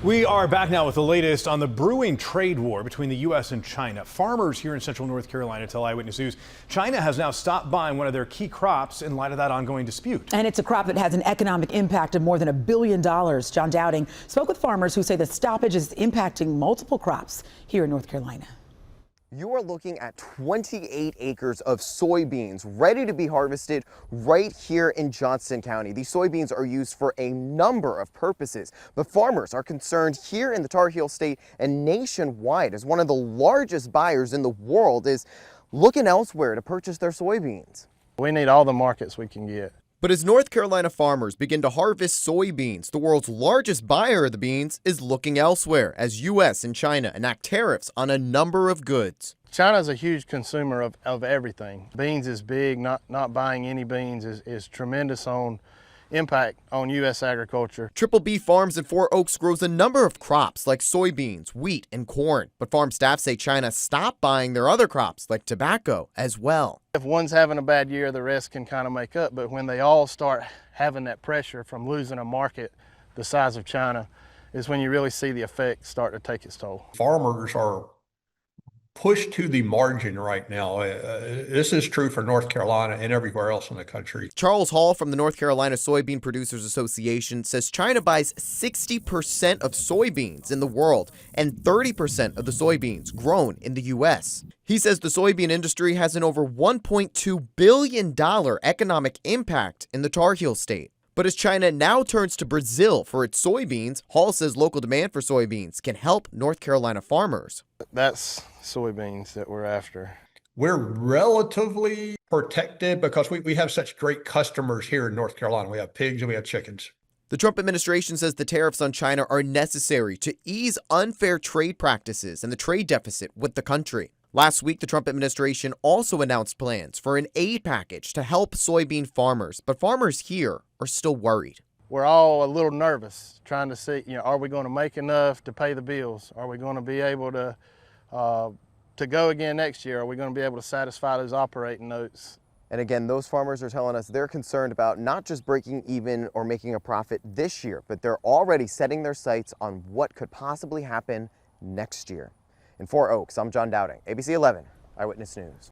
We are back now with the latest on the brewing trade war between the U.S. and China. Farmers here in central North Carolina tell Eyewitness News China has now stopped buying one of their key crops in light of that ongoing dispute. And it's a crop that has an economic impact of more than $1 billion. John Dowding spoke with farmers who say the stoppage is impacting multiple crops here in North Carolina. You are looking at 28 acres of soybeans ready to be harvested right here in Johnston County. These soybeans are used for a number of purposes, but farmers are concerned here in the Tar Heel State and nationwide, as one of the largest buyers in the world is looking elsewhere to purchase their soybeans. We need all the markets we can get. But as North Carolina farmers begin to harvest soybeans, the world's largest buyer of the beans is looking elsewhere as U.S. and China enact tariffs on a number of goods. China's a huge consumer of everything. Beans is big. Not buying any beans is tremendous on impact on U.S. agriculture. Triple B Farms in Four Oaks grows a number of crops like soybeans, wheat, and corn. But farm staff say China stopped buying their other crops like tobacco as well. If one's having a bad year, the rest can kind of make up. But when they all start having that pressure from losing a market the size of China is when you really see the effect start to take its toll. Farmers are pushed to the margin right now. This is true for North Carolina and everywhere else in the country. Charles Hall from the North Carolina Soybean Producers Association says China buys 60% of soybeans in the world and 30% of the soybeans grown in the U.S. He says the soybean industry has an over $1.2 billion economic impact in the Tar Heel State. But as China now turns to Brazil for its soybeans, Hall says local demand for soybeans can help North Carolina farmers. That's soybeans that we're after. We're relatively protected because we have such great customers here in North Carolina. We have pigs and we have chickens. The Trump administration says the tariffs on China are necessary to ease unfair trade practices and the trade deficit with the country. Last week, the Trump administration also announced plans for an aid package to help soybean farmers, but farmers here are still worried. We're all a little nervous, trying to see, are we going to make enough to pay the bills? Are we going to be able to go again next year? Are we going to be able to satisfy those operating notes? And again, those farmers are telling us they're concerned about not just breaking even or making a profit this year, but they're already setting their sights on what could possibly happen next year. In Four Oaks, I'm John Dowding, ABC 11 Eyewitness News.